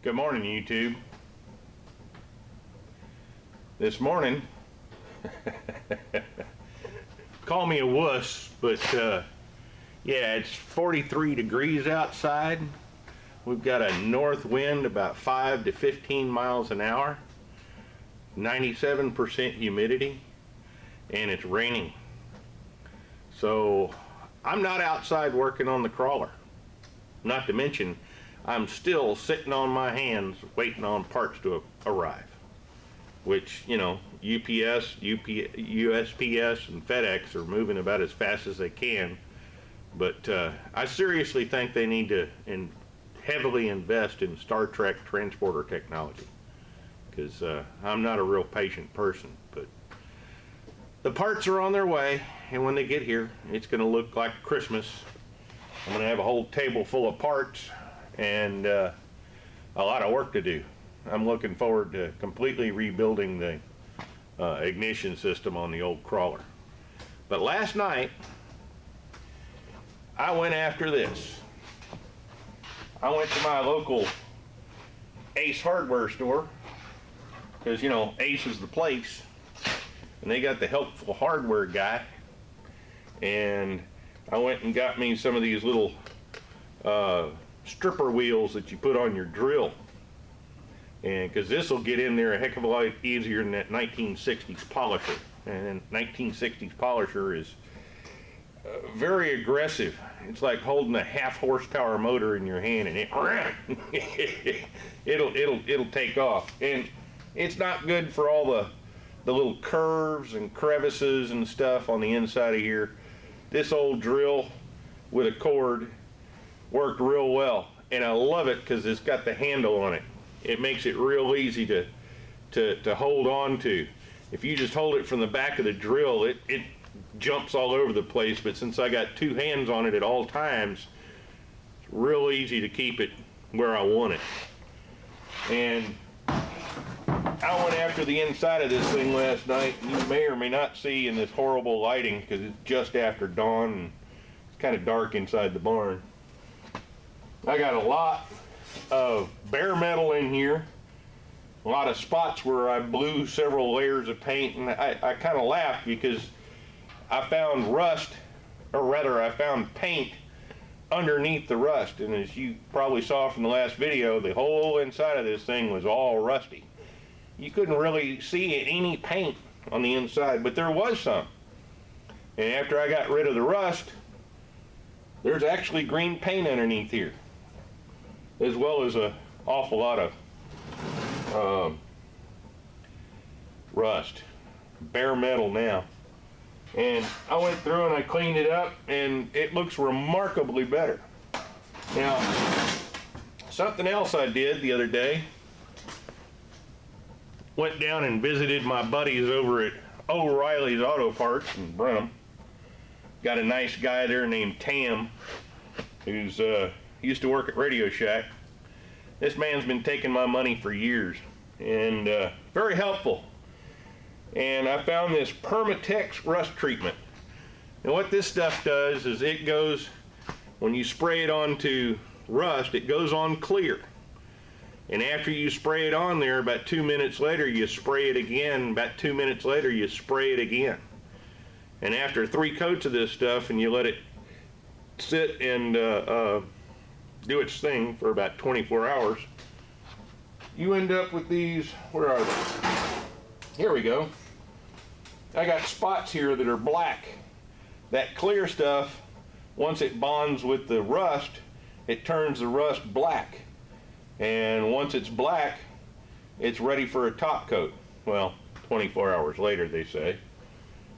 Good morning, YouTube. This morning, call me a wuss, but yeah, it's 43 degrees outside. We've got a north wind about 5 to 15 miles an hour, 97% humidity, and it's raining. So I'm not outside working on the crawler. Not to mention, I'm still sitting on my hands waiting on parts to arrive, which, you know, UPS, USPS, and FedEx are moving about as fast as they can. But I seriously think they need to heavily invest in Star Trek transporter technology, because I'm not a real patient person. But the parts are on their way, and when they get here, it's going to look like Christmas. I'm going to have a whole table full of parts and a lot of work to do. I'm looking forward to completely rebuilding the ignition system on the old crawler. But last night, I went after this. I went to my local Ace hardware store, because, you know, Ace is the place, and they got the helpful hardware guy. And I went and got me some of these little stripper wheels that you put on your drill, and because this will get in there a heck of a lot easier than that 1960s polisher. And 1960s polisher is very aggressive. It's like holding a half horsepower motor in your hand, and it'll take off. And it's not good for all the little curves and crevices and stuff on the inside of here. This old drill with a cord worked real well, and I love it because it's got the handle on it. It makes it real easy to hold on to. If you just hold it from the back of the drill, it jumps all over the place, but since I got two hands on it at all times, it's real easy to keep it where I want it. And I went after the inside of this thing last night. You may or may not see in this horrible lighting because it's just after dawn and it's kind of dark inside the barn. I got a lot of bare metal in here, a lot of spots where I blew several layers of paint, and I kind of laughed because I found rust, or rather I found paint underneath the rust, and as you probably saw from the last video, the whole inside of this thing was all rusty. You couldn't really see any paint on the inside, but there was some. And after I got rid of the rust, there's actually green paint underneath here, as well as an awful lot of rust. Bare metal now. And I went through and I cleaned it up, and it looks remarkably better. Now, something else I did the other day, went down and visited my buddies over at O'Reilly's Auto Parts in Brenham. Got a nice guy there named Tam, who's used to work at Radio Shack. This man's been taking my money for years, and very helpful. And I found this Permatex rust treatment. And what this stuff does is it goes, when you spray it onto rust, it goes on clear. And after you spray it on there, about 2 minutes later, you spray it again. About 2 minutes later, you spray it again. And after 3 coats of this stuff, and you let it sit and do its thing for about 24 hours, you end up with these. Where are they? Here we go. I got spots here that are black. That clear stuff, once it bonds with the rust, it turns the rust black. And once it's black, it's ready for a top coat. Well, 24 hours later, they say.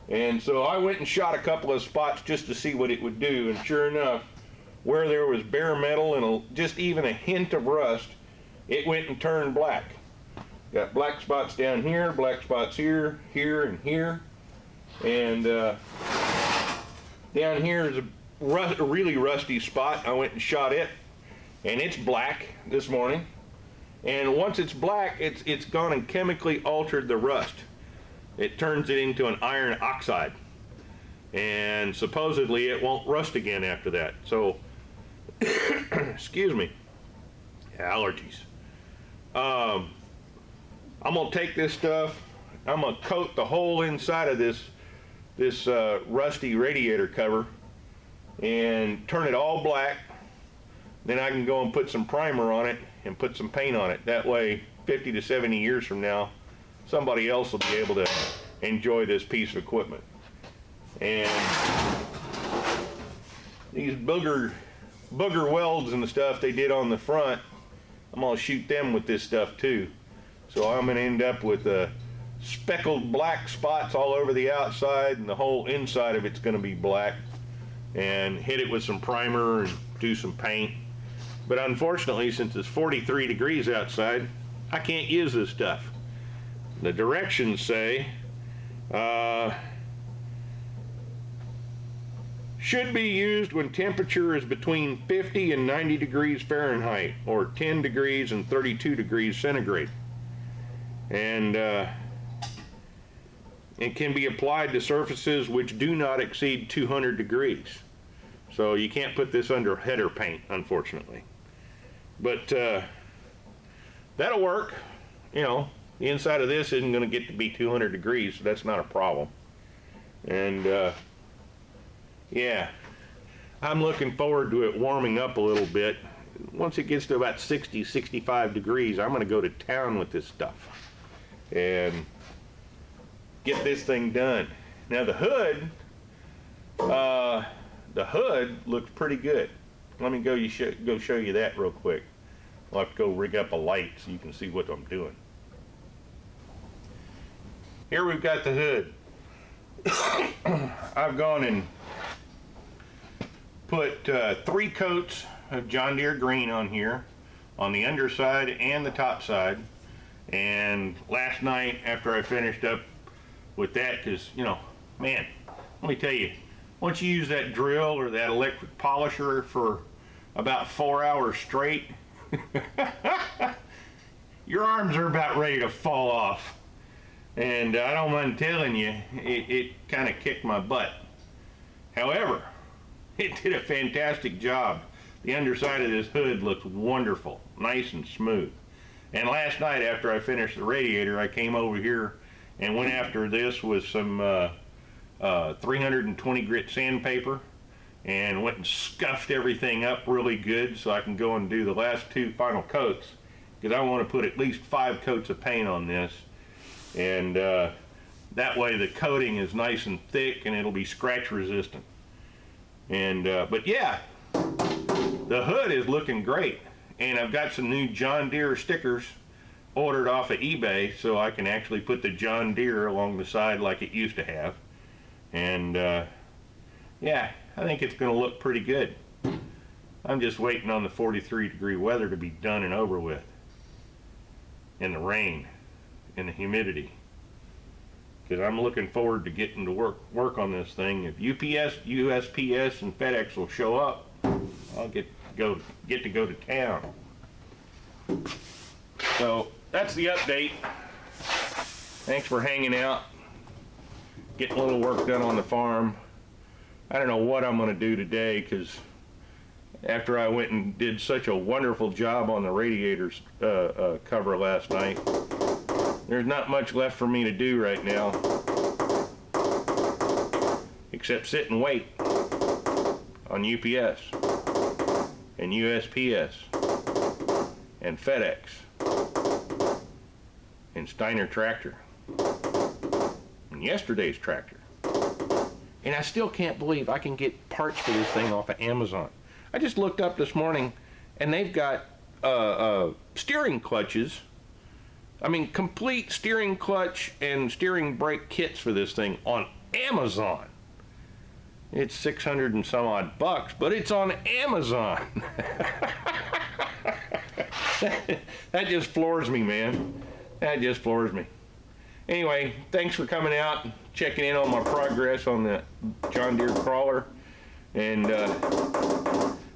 And so I went and shot a couple of spots just to see what it would do, and sure enough, where there was bare metal and just even a hint of rust, it went and turned black. Got black spots down here, black spots here, here, and here. And down here is a really rusty spot. I went and shot it, and it's black this morning. And once it's black, it's gone and chemically altered the rust. It turns it into an iron oxide, and supposedly it won't rust again after that. So excuse me, allergies. I'm gonna take this stuff, I'm gonna coat the whole inside of this rusty radiator cover and turn it all black. Then I can go and put some primer on it and put some paint on it. That way 50 to 70 years from now, somebody else will be able to enjoy this piece of equipment. And these booger welds and the stuff they did on the front, I'm gonna shoot them with this stuff too. So I'm gonna end up with speckled black spots all over the outside, and the whole inside of it's gonna be black, and hit it with some primer and do some paint. But unfortunately, since it's 43 degrees outside, I can't use this stuff. The directions say should be used when temperature is between 50 and 90 degrees Fahrenheit, or 10 degrees and 32 degrees centigrade. And it can be applied to surfaces which do not exceed 200 degrees. So you can't put this under header paint, unfortunately. But that'll work. You know, the inside of this isn't going to get to be 200 degrees, so that's not a problem. And yeah, I'm looking forward to it warming up a little bit. Once it gets to about 60, 65 degrees, I'm going to go to town with this stuff and get this thing done. Now the hood looks pretty good. Let me go show you that real quick. I'll have to go rig up a light so you can see what I'm doing. Here we've got the hood. I've gone and put 3 coats of John Deere green on here, on the underside and the top side. And last night, after I finished up with that, because, you know, man, let me tell you, once you use that drill or that electric polisher for about 4 hours straight, your arms are about ready to fall off. And I don't mind telling you, it kind of kicked my butt. However, it did a fantastic job. The underside of this hood looks wonderful, nice and smooth. And last night, after I finished the radiator, I came over here and went after this with some 320 grit sandpaper, and went and scuffed everything up really good so I can go and do the last 2 final coats, because I want to put at least 5 coats of paint on this. And that way the coating is nice and thick and it'll be scratch resistant. And but yeah, the hood is looking great, and I've got some new John Deere stickers ordered off of eBay, so I can actually put the John Deere along the side like it used to have. And yeah, I think it's going to look pretty good. I'm just waiting on the 43-degree weather to be done and over with, and the rain and the humidity, because I'm looking forward to getting to work on this thing. If UPS, USPS, and FedEx will show up, I'll get to go to town. So that's the update. Thanks for hanging out, getting a little work done on the farm. I don't know what I'm going to do today, because after I went and did such a wonderful job on the radiator's cover last night, there's not much left for me to do right now except sit and wait on UPS and USPS and FedEx and Steiner Tractor and yesterday's tractor. And I still can't believe I can get parts for this thing off of Amazon. I just looked up this morning, and they've got steering clutches. I mean, complete steering clutch and steering brake kits for this thing on Amazon. It's 600 and some odd bucks, but it's on Amazon. That just floors me, man. That just floors me. Anyway, thanks for coming out, checking in on my progress on the John Deere crawler. And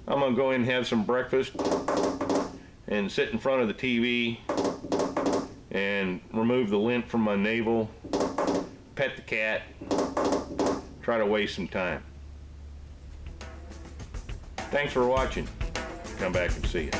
I'm going to go in and have some breakfast and sit in front of the TV and remove the lint from my navel, pet the cat, try to waste some time. Thanks for watching. Come back and see you.